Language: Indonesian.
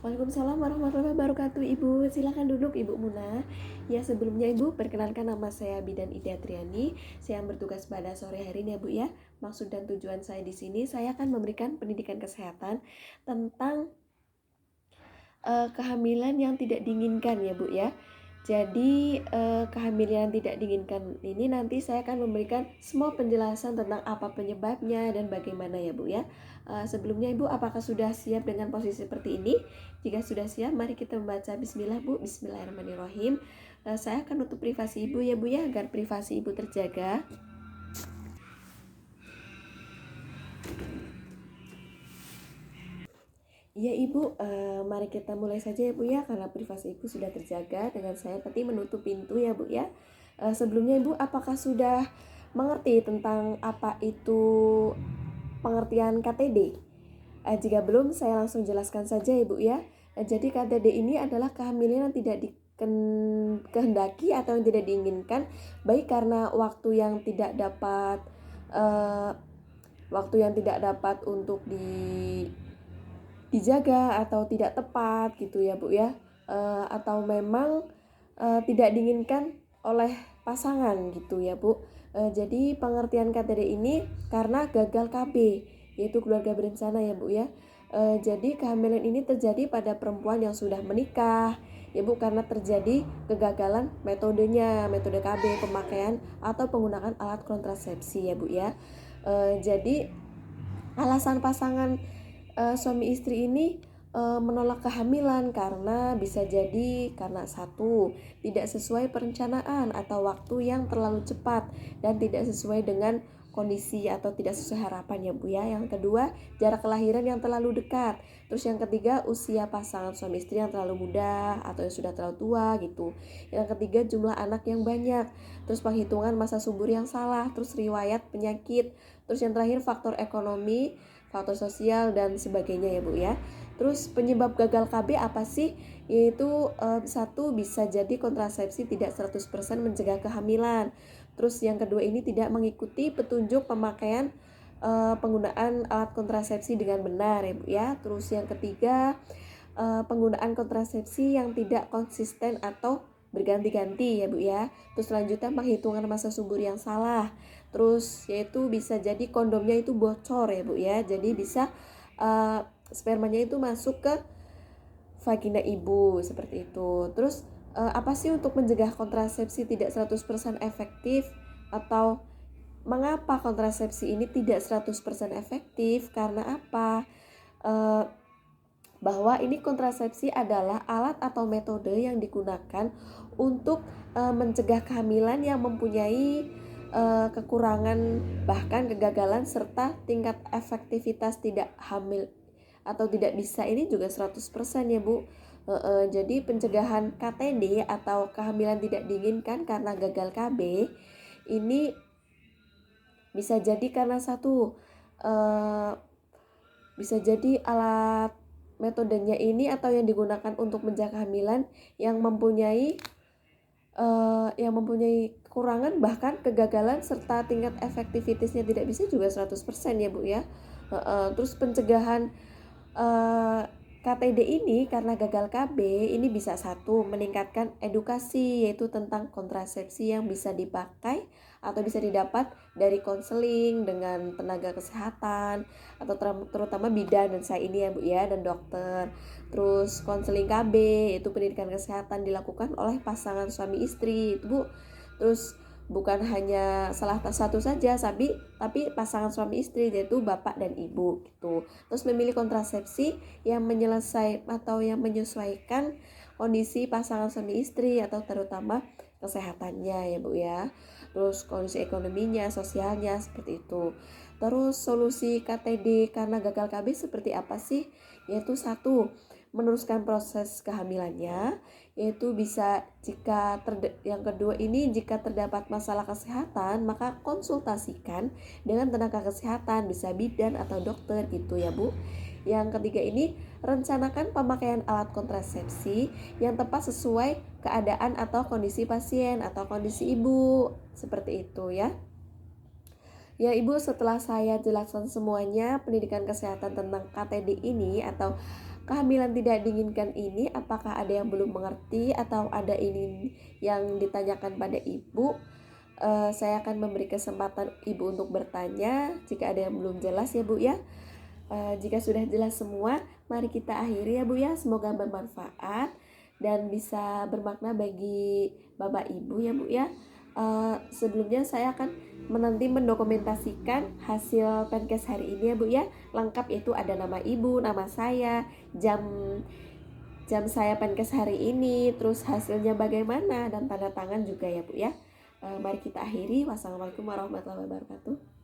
Waalaikumsalam warahmatullahi wabarakatuh. Ibu, silakan duduk Ibu Muna. Ya, sebelumnya Ibu, perkenalkan nama saya Bidan Ida Triani. Saya yang bertugas pada sore hari ini ya Bu ya. Maksud dan tujuan saya di sini, saya akan memberikan pendidikan kesehatan tentang kehamilan yang tidak diinginkan ya Bu ya. Jadi kehamilan yang tidak diinginkan ini nanti saya akan memberikan semua penjelasan tentang apa penyebabnya dan bagaimana ya Bu ya. Sebelumnya Ibu, apakah sudah siap dengan posisi seperti ini? Jika sudah siap, mari kita membaca Bismillah Bu. Bismillahirrahmanirrahim. Saya akan tutup privasi Ibu ya Bu ya, agar privasi Ibu terjaga. Iya Ibu, mari kita mulai saja ya Bu ya, karena privasi Ibu sudah terjaga dengan saya tadi menutup pintu ya Bu ya. Sebelumnya Ibu, apakah sudah mengerti tentang apa itu pengertian KTD? Jika belum, saya langsung jelaskan saja Ibu ya. Jadi KTD ini adalah kehamilan yang tidak dikehendaki atau yang tidak diinginkan, baik karena waktu yang tidak dapat untuk dijaga atau tidak tepat gitu ya Bu ya, atau memang tidak diinginkan oleh pasangan gitu ya Bu. Jadi pengertian KTD ini karena gagal KB, yaitu keluarga berencana ya Bu ya. Jadi kehamilan ini terjadi pada perempuan yang sudah menikah ya Bu, karena terjadi kegagalan metode KB, pemakaian atau penggunaan alat kontrasepsi ya Bu ya. Jadi alasan pasangan suami istri ini menolak kehamilan karena bisa jadi karena satu, tidak sesuai perencanaan atau waktu yang terlalu cepat dan tidak sesuai dengan kondisi atau tidak sesuai harapan ya Bu ya. Yang kedua, jarak kelahiran yang terlalu dekat. Terus yang ketiga, usia pasangan suami istri yang terlalu muda atau yang sudah terlalu tua gitu. Yang ketiga, jumlah anak yang banyak. Terus penghitungan masa subur yang salah. Terus riwayat penyakit. Terus yang terakhir, faktor ekonomi, faktor sosial dan sebagainya ya Bu ya. Terus penyebab gagal KB apa sih? Yaitu satu, bisa jadi kontrasepsi tidak 100% mencegah kehamilan. Terus yang kedua ini tidak mengikuti petunjuk pemakaian penggunaan alat kontrasepsi dengan benar ya Bu ya. Terus yang ketiga, penggunaan kontrasepsi yang tidak konsisten atau berganti-ganti ya Bu ya. Terus selanjutnya penghitungan masa subur yang salah. Terus yaitu bisa jadi kondomnya itu bocor ya Bu ya. Jadi bisa spermanya itu masuk ke vagina ibu seperti itu. Terus apa sih untuk mencegah kontrasepsi tidak 100% efektif, atau mengapa kontrasepsi ini tidak 100% efektif? Karena apa? Bahwa ini kontrasepsi adalah alat atau metode yang digunakan untuk mencegah kehamilan yang mempunyai kekurangan bahkan kegagalan, serta tingkat efektivitas tidak hamil atau tidak bisa ini juga 100% ya Bu. Jadi pencegahan KTD atau kehamilan tidak diinginkan karena gagal KB ini bisa jadi karena satu, bisa jadi alat metodenya ini atau yang digunakan untuk mencegah kehamilan yang mempunyai kekurangan bahkan kegagalan serta tingkat efektivitasnya tidak bisa juga 100% ya Bu ya. Terus pencegahan KTD ini karena gagal KB ini bisa satu, meningkatkan edukasi yaitu tentang kontrasepsi yang bisa dipakai atau bisa didapat dari konseling dengan tenaga kesehatan atau terutama bidan dan saya ini ya Bu ya, dan dokter. Terus konseling KB yaitu pendidikan kesehatan dilakukan oleh pasangan suami istri itu Bu. Terus bukan hanya salah satu saja tapi pasangan suami istri yaitu bapak dan ibu gitu. Terus memilih kontrasepsi yang menyesuaikan kondisi pasangan suami istri atau terutama kesehatannya ya Bu ya. Terus kondisi ekonominya, sosialnya seperti itu. Terus solusi KTD karena gagal KB seperti apa sih? Yaitu satu, meneruskan proses kehamilannya, yaitu bisa yang kedua ini jika terdapat masalah kesehatan maka konsultasikan dengan tenaga kesehatan, bisa bidan atau dokter gitu ya Bu. Yang ketiga ini rencanakan pemakaian alat kontrasepsi yang tepat sesuai keadaan atau kondisi pasien atau kondisi ibu seperti itu ya. Ya Ibu, setelah saya jelaskan semuanya pendidikan kesehatan tentang KTD ini atau kehamilan tidak diinginkan ini, apakah ada yang belum mengerti atau ada ini yang ditanyakan pada ibu? Saya akan memberi kesempatan ibu untuk bertanya jika ada yang belum jelas ya Bu ya. Jika sudah jelas semua, mari kita akhiri ya Bu ya. Semoga bermanfaat dan bisa bermakna bagi Bapak Ibu ya Bu ya. Sebelumnya saya akan menanti mendokumentasikan hasil Penkes hari ini ya Bu ya. Lengkap yaitu ada nama ibu, nama saya, jam saya Penkes hari ini, terus hasilnya bagaimana dan tanda tangan juga ya Bu ya. Mari kita akhiri. Wassalamualaikum warahmatullahi wabarakatuh.